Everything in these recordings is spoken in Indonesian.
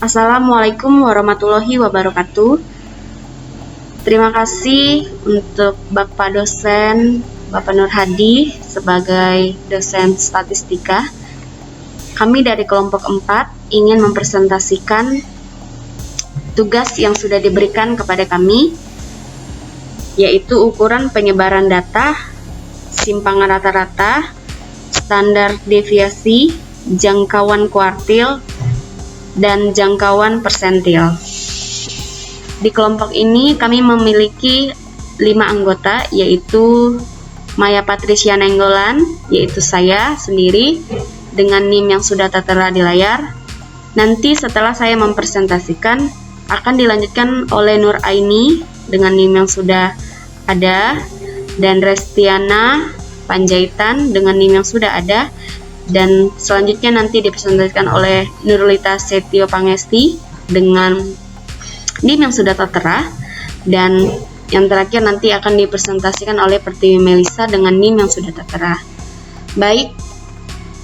Assalamualaikum warahmatullahi wabarakatuh. Terima kasih untuk Bapak dosen Bapak Nur Hadi sebagai dosen statistika. Kami dari kelompok 4 ingin mempresentasikan tugas yang sudah diberikan kepada kami, yaitu ukuran penyebaran data, simpangan rata-rata, standar deviasi, jangkauan kuartil, dan jangkauan persentil. Di kelompok ini kami memiliki 5 anggota, yaitu Maya Patricia Nenggolan, yaitu saya sendiri dengan NIM yang sudah tertera di layar. Nanti setelah saya mempresentasikan akan dilanjutkan oleh Nur Aini dengan NIM yang sudah ada, dan Restiana Panjaitan dengan NIM yang sudah ada, dan selanjutnya nanti dipresentasikan oleh Nurlita Setio Pangesti dengan NIM yang sudah tertera, dan yang terakhir nanti akan dipresentasikan oleh Pertiwi Melisa dengan NIM yang sudah tertera. Baik,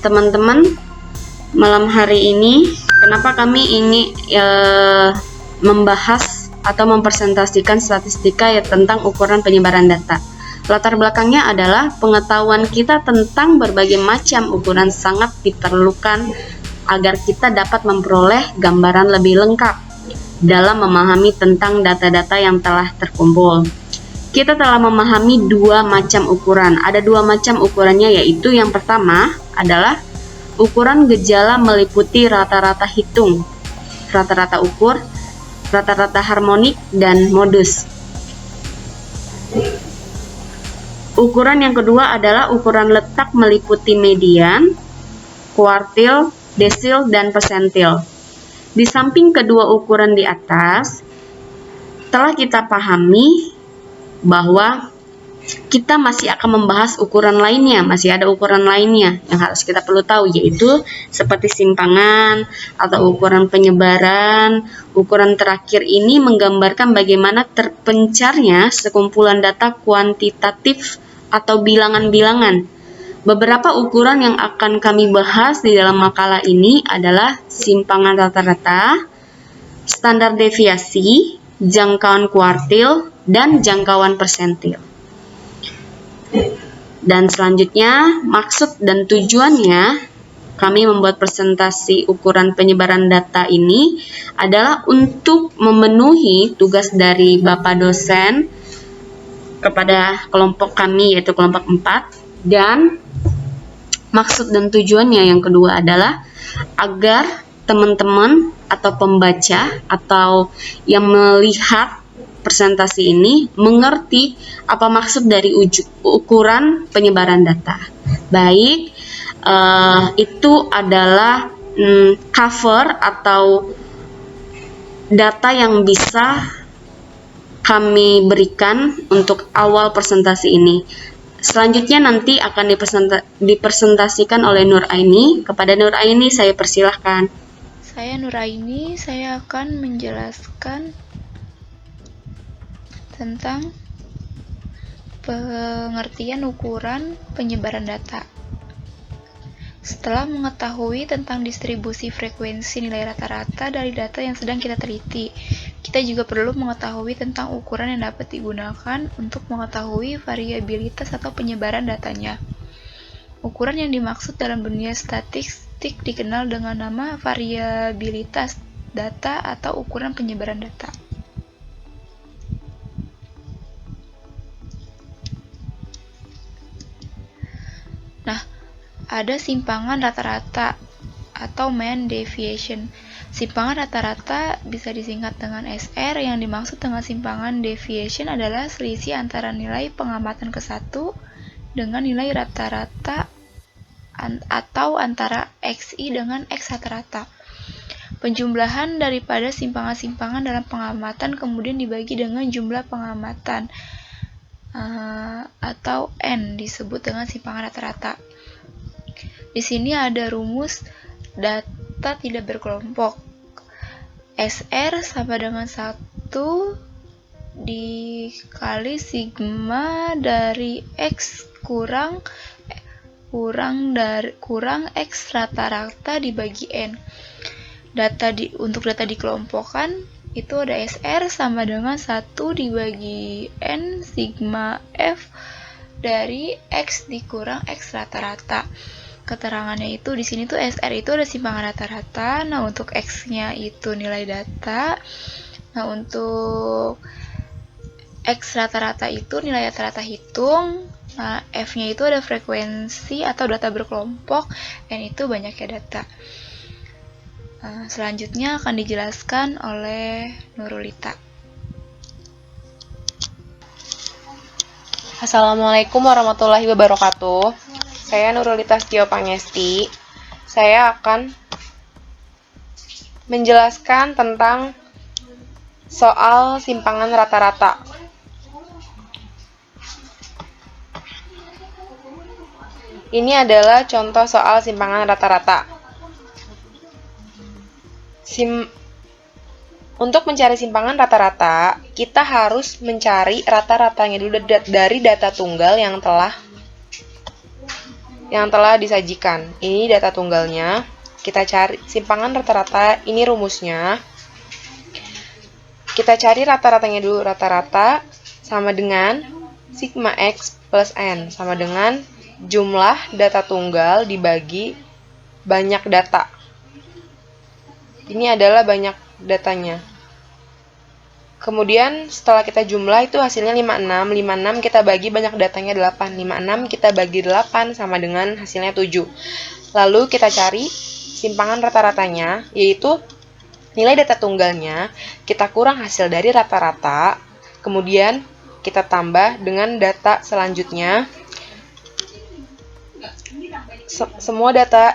teman-teman, malam hari ini kenapa kami ingin membahas atau mempresentasikan statistika ya tentang ukuran penyebaran data. Latar belakangnya adalah pengetahuan kita tentang berbagai macam ukuran sangat diperlukan agar kita dapat memperoleh gambaran lebih lengkap dalam memahami tentang data-data yang telah terkumpul. Kita telah memahami 2 macam ukuran. Ada 2 macam ukurannya, yaitu yang pertama adalah ukuran gejala meliputi rata-rata hitung, rata-rata ukur, rata-rata harmonik, dan modus. Ukuran yang kedua adalah ukuran letak meliputi median, kuartil, desil, dan persentil. Di samping kedua ukuran di atas, telah kita pahami bahwa kita masih akan membahas ukuran lainnya, masih ada ukuran lainnya yang harus kita perlu tahu, yaitu seperti simpangan atau ukuran penyebaran. Ukuran terakhir ini menggambarkan bagaimana terpencarnya sekumpulan data kuantitatif atau bilangan-bilangan. Beberapa ukuran yang akan kami bahas di dalam makalah ini adalah simpangan rata-rata, standar deviasi, jangkauan kuartil, dan jangkauan persentil. Dan selanjutnya, maksud dan tujuannya kami membuat presentasi ukuran penyebaran data ini adalah untuk memenuhi tugas dari Bapak dosen kepada kelompok kami, yaitu kelompok 4, dan maksud dan tujuannya yang kedua adalah agar teman-teman atau pembaca atau yang melihat presentasi ini mengerti apa maksud dari ukuran penyebaran data. Baik, itu adalah cover atau data yang bisa kami berikan untuk awal presentasi ini. Selanjutnya nanti akan dipresentasikan oleh Nur Aini. Kepada Nur Aini saya persilahkan. Saya Nur Aini, saya akan menjelaskan tentang pengertian ukuran penyebaran data. Setelah mengetahui tentang distribusi frekuensi nilai rata-rata dari data yang sedang kita teliti, kita juga perlu mengetahui tentang ukuran yang dapat digunakan untuk mengetahui variabilitas atau penyebaran datanya. Ukuran yang dimaksud dalam dunia statistik dikenal dengan nama variabilitas data atau ukuran penyebaran data. Nah, ada simpangan rata-rata atau mean deviation. Simpangan rata-rata bisa disingkat dengan SR. Yang dimaksud dengan simpangan deviation adalah selisih antara nilai pengamatan ke-1 dengan nilai rata-rata atau antara XI dengan X rata-rata. Penjumlahan daripada simpangan-simpangan dalam pengamatan kemudian dibagi dengan jumlah pengamatan atau N disebut dengan simpangan rata-rata. Di sini ada rumus data tidak berkelompok. SR sama dengan 1 dikali sigma dari X kurang X rata-rata dibagi N. untuk data dikelompokkan itu ada SR sama dengan 1 dibagi N sigma F dari X dikurang X rata-rata. Keterangannya itu di sini tuh SR itu ada simpangan rata-rata. Nah, untuk X-nya itu nilai data. Nah, untuk X rata-rata itu nilai rata-rata hitung. Nah, F-nya itu ada frekuensi atau data berkelompok, N itu banyaknya data. Selanjutnya akan dijelaskan oleh Nurulita. Assalamualaikum warahmatullahi wabarakatuh. Saya Nurulita Setio Pangesti. Saya akan menjelaskan tentang soal simpangan rata-rata. Ini adalah contoh soal simpangan rata-rata. Untuk mencari simpangan rata-rata, kita harus mencari rata-ratanya dulu dari data tunggal yang telah disajikan. Ini data tunggalnya. Kita cari simpangan rata-rata, ini rumusnya. Kita cari rata-ratanya dulu. Rata-rata sama dengan sigma X plus N, sama dengan jumlah data tunggal dibagi banyak data. Ini adalah banyak datanya. Kemudian setelah kita jumlah itu hasilnya 56. 56 kita bagi banyak datanya 8. 56 kita bagi 8 sama dengan hasilnya 7. Lalu kita cari simpangan rata-ratanya, yaitu nilai data tunggalnya kita kurang hasil dari rata-rata. Kemudian kita tambah dengan data selanjutnya. Semua data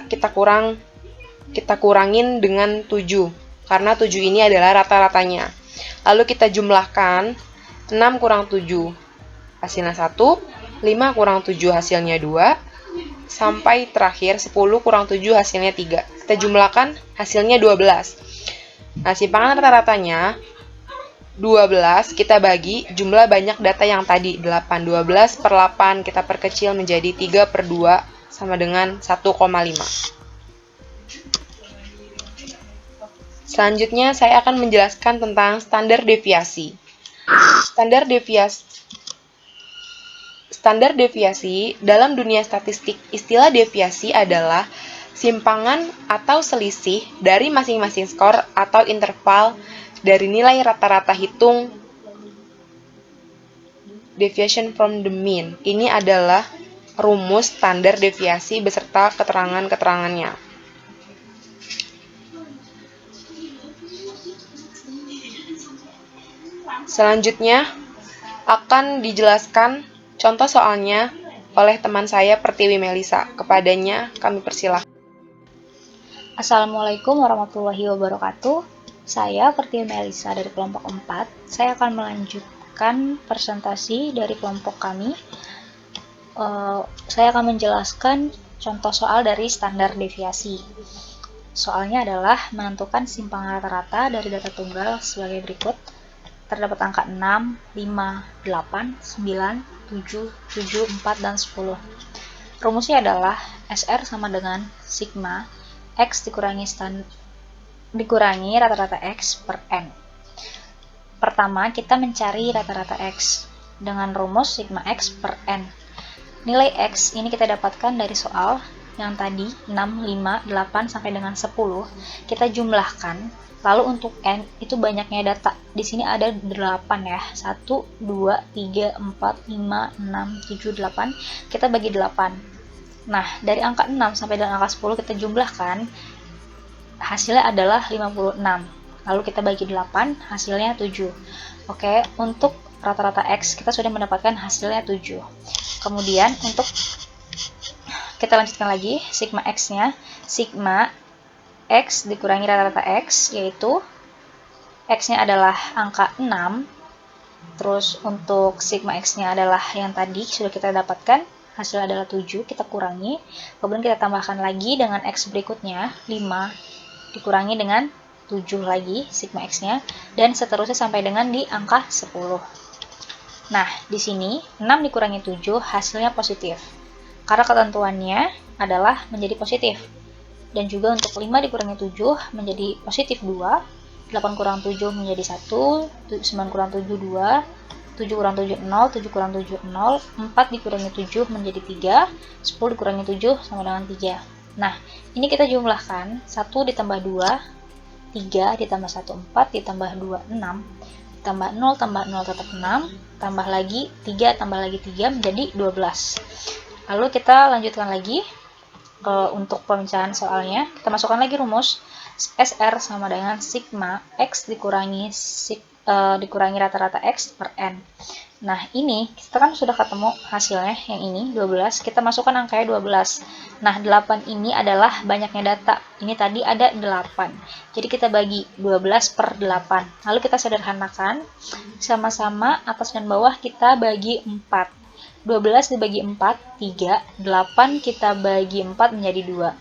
kita kurangin dengan 7, karena 7 ini adalah rata-ratanya. Lalu kita jumlahkan, 6 kurang 7 hasilnya 1, 5 kurang 7 hasilnya 2, sampai terakhir 10 kurang 7 hasilnya 3. Kita jumlahkan hasilnya 12. Nah, simpangan rata-ratanya 12 kita bagi jumlah banyak data yang tadi 8. 12 per 8 kita perkecil menjadi 3 per 2 sama dengan 1,5. Selanjutnya saya akan menjelaskan tentang standar deviasi. Standar deviasi dalam dunia statistik, istilah deviasi adalah simpangan atau selisih dari masing-masing skor atau interval dari nilai rata-rata hitung, deviation from the mean. Ini adalah rumus standar deviasi beserta keterangan-keterangannya. Selanjutnya akan dijelaskan contoh soalnya oleh teman saya Pertiwi Melisa. Kepadanya kami persilahkan. Assalamualaikum warahmatullahi wabarakatuh. Saya Pertiwi Melisa dari kelompok 4. Saya akan melanjutkan presentasi dari kelompok kami. Saya akan menjelaskan contoh soal dari standar deviasi. Soalnya adalah menentukan simpangan rata-rata dari data tunggal sebagai berikut. Terdapat angka 6, 5, 8, 9, 7, 7, 4, dan 10. Rumusnya adalah SR sama dengan sigma X dikurangi rata-rata X per N. Pertama, kita mencari rata-rata X dengan rumus sigma X per N. Nilai X ini kita dapatkan dari soal yang tadi 6, 5, 8, sampai dengan 10. Kita jumlahkan. Lalu untuk N itu banyaknya data. Di sini ada 8 ya. 1, 2, 3, 4, 5, 6, 7, 8. Kita bagi 8. Nah, dari angka 6 sampai dengan angka 10 kita jumlahkan. Hasilnya adalah 56. Lalu kita bagi 8, hasilnya 7. Oke, untuk rata-rata X kita sudah mendapatkan hasilnya 7. Kemudian untuk kita lanjutkan lagi sigma X-nya. Sigma X dikurangi rata-rata X, yaitu X-nya adalah angka 6, terus untuk sigma X-nya adalah yang tadi sudah kita dapatkan, hasilnya adalah 7, kita kurangi, kemudian kita tambahkan lagi dengan X berikutnya, 5 dikurangi dengan 7 lagi sigma X-nya, dan seterusnya sampai dengan di angka 10. Nah, di sini 6 dikurangi 7 hasilnya positif, karena ketentuannya adalah menjadi positif. Dan juga untuk 5 dikurangi 7 menjadi positif 2, 8 kurang 7 menjadi 1, 9 kurang 7 2, 7 kurang 7 0, 7 kurang 7 0, 4 dikurangi 7 menjadi 3, 10 dikurangi 7 sama dengan 3. Nah, ini kita jumlahkan, 1 ditambah 2, 3 ditambah 1, 4 ditambah 2, 6, tambah 0 tambah 0 tetap 6, tambah lagi 3 tambah lagi 3 menjadi 12. Lalu kita lanjutkan lagi untuk pemecahan soalnya. Kita masukkan lagi rumus SR sama dengan sigma X dikurangi rata-rata X per N. Nah, ini kita kan sudah ketemu hasilnya, yang ini 12, kita masukkan angkanya 12. Nah, 8 ini adalah banyaknya data. Ini tadi ada 8. Jadi kita bagi 12 per 8. Lalu kita sederhanakan, sama-sama atas dan bawah kita bagi 4. 12 dibagi 4, 3. 8 kita bagi 4 menjadi 2.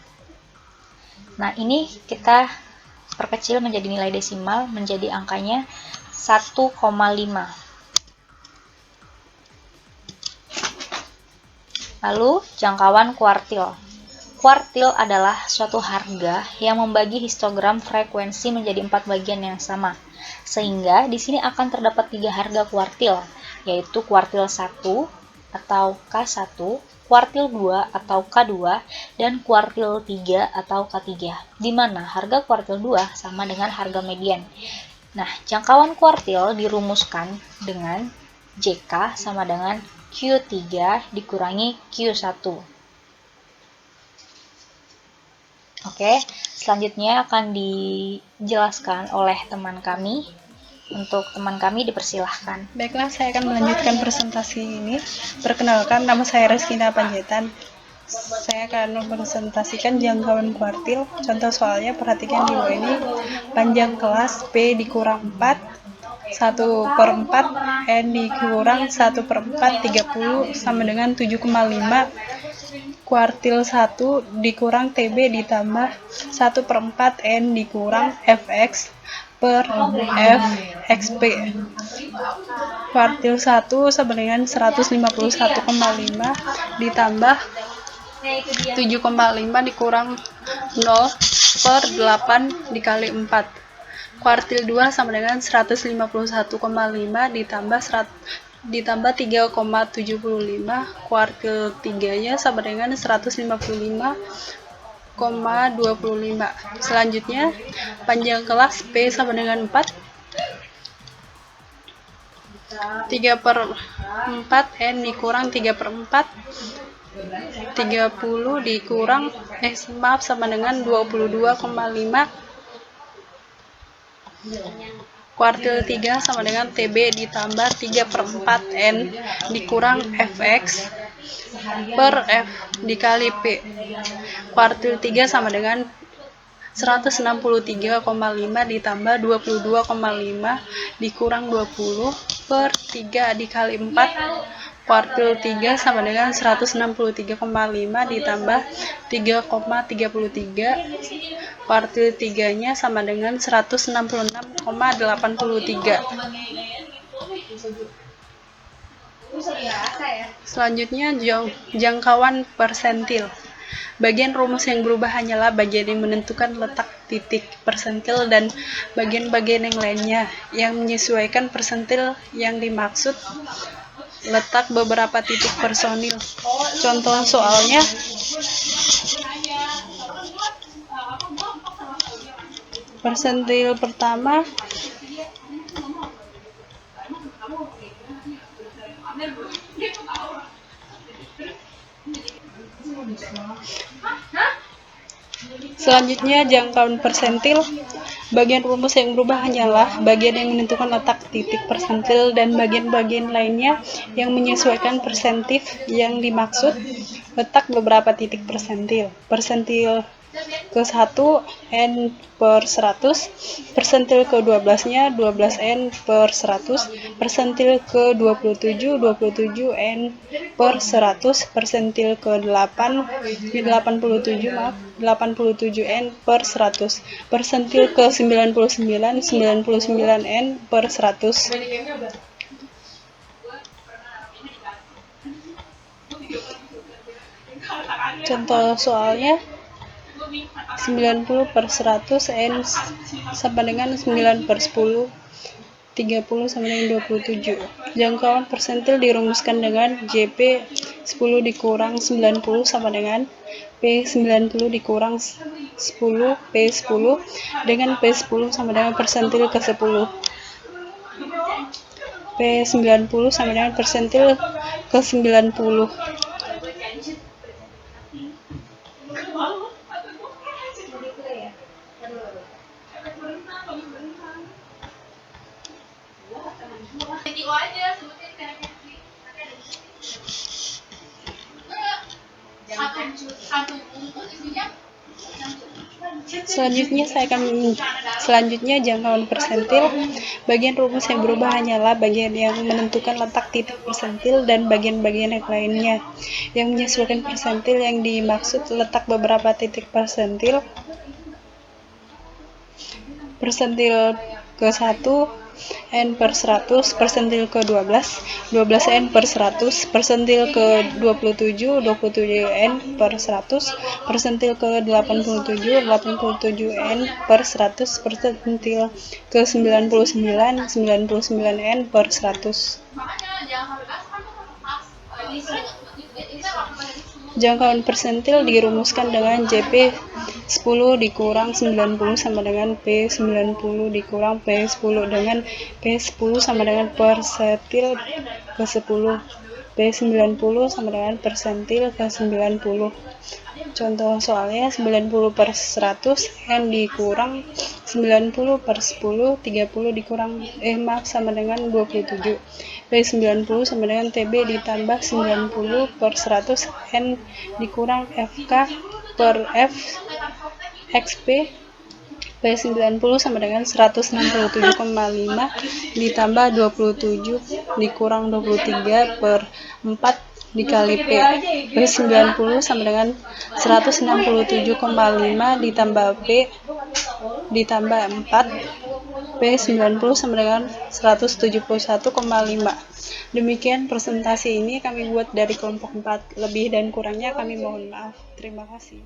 Nah, ini kita perkecil menjadi nilai desimal, menjadi angkanya 1,5. Lalu, jangkauan kuartil. Kuartil adalah suatu harga yang membagi histogram frekuensi menjadi 4 bagian yang sama. Sehingga di sini akan terdapat 3 harga kuartil, yaitu kuartil 1 atau K1, kuartil 2 atau K2, dan kuartil 3 atau K3, di mana harga kuartil 2 sama dengan harga median. Nah, jangkauan kuartil dirumuskan dengan JK sama dengan Q3 dikurangi Q1. Oke, selanjutnya akan dijelaskan oleh teman kami. Untuk teman kami dipersilahkan. Baiklah, saya akan melanjutkan presentasi ini. Perkenalkan, nama saya Reskina Panjaitan. Saya akan mempresentasikan jangkauan kuartil. Contoh soalnya, perhatikan di bawah ini. Panjang kelas P dikurang 4, 1/4, N dikurang 1/4, 30 sama dengan 7,5. Kuartil 1 dikurang TB ditambah 1/4 N dikurang Fx per Fxp. Kuartil 1 sama dengan 151,5 ditambah 7,5 dikurang 0 per 8 dikali 4. Kuartil 2 sama dengan 151,5 ditambah 3,75. Kuartil 3-nya sama dengan 155,25. Selanjutnya, panjang kelas P sama dengan 4, 3/4 N dikurang 3/4, 30 dikurang sama dengan 22,5. Kuartil 3 sama dengan TB ditambah 3/4 N dikurang Fx per F dikali P. Kuartil 3 sama dengan 163,5 ditambah 22,5 dikurang 20 per 3 dikali 4. Kuartil 3 sama dengan 163,5 ditambah 3,33. Kuartil 3-nya sama dengan 166,83. Selanjutnya, jangkauan persentil. Bagian rumus yang berubah hanyalah bagian yang menentukan letak titik persentil dan bagian-bagian yang lainnya yang menyesuaikan persentil yang dimaksud letak beberapa titik personil. Contoh soalnya, persentil pertama Selanjutnya, jangkauan persentil. Bagian rumus yang berubah hanyalah bagian yang menentukan letak titik persentil dan bagian-bagian lainnya yang menyesuaikan persentif yang dimaksud letak beberapa titik persentil. Persentil ke-1 N per 100, persentil ke-12-nya 12N per 100, persentil ke-27 27 N per 100, persentil ke-8 87 N per 100, persentil ke-99 99 N per 100. Contoh soalnya, 90 per 100 N sama dengan 9 per 10, 30 sama dengan 27. Jangkauan persentil dirumuskan dengan JP 10 dikurang 90 sama dengan P 90 dikurang 10 P 10 dengan P 10 sama dengan persentil ke 10. P 90 sama dengan persentil ke 90. Selanjutnya jangkauan persentil. Bagian rumus yang berubah hanyalah bagian yang menentukan letak titik persentil dan bagian-bagian yang lainnya. Yang menyesuaikan persentil yang dimaksud letak beberapa titik persentil. Persentil ke 1 N per 100, persentil ke 12 N per 100, persentil ke 27 N per 100, persentil ke 87 N per 100, persentil ke 99 N per 100. Jangkauan persentil dirumuskan dengan JP 10 dikurang 90 sama dengan P 90 dikurang P 10 dengan P 10 sama dengan persentil ke 10. P 90 sama dengan persentil ke 90. Contoh soalnya 90 per 100 N dikurang 90 per 10, 30 dikurang sama dengan 27. P 90 sama dengan TB ditambah 90 per 100 N dikurang FK per F XP. P 90 sama dengan 167,5 ditambah 27 dikurang 23 per 4 dikali P. P 90 sama dengan 167,5 ditambah P ditambah 4. P 90 sama dengan 171,5. Demikian presentasi ini kami buat dari kelompok 4. Lebih dan kurangnya kami mohon maaf. Terima kasih.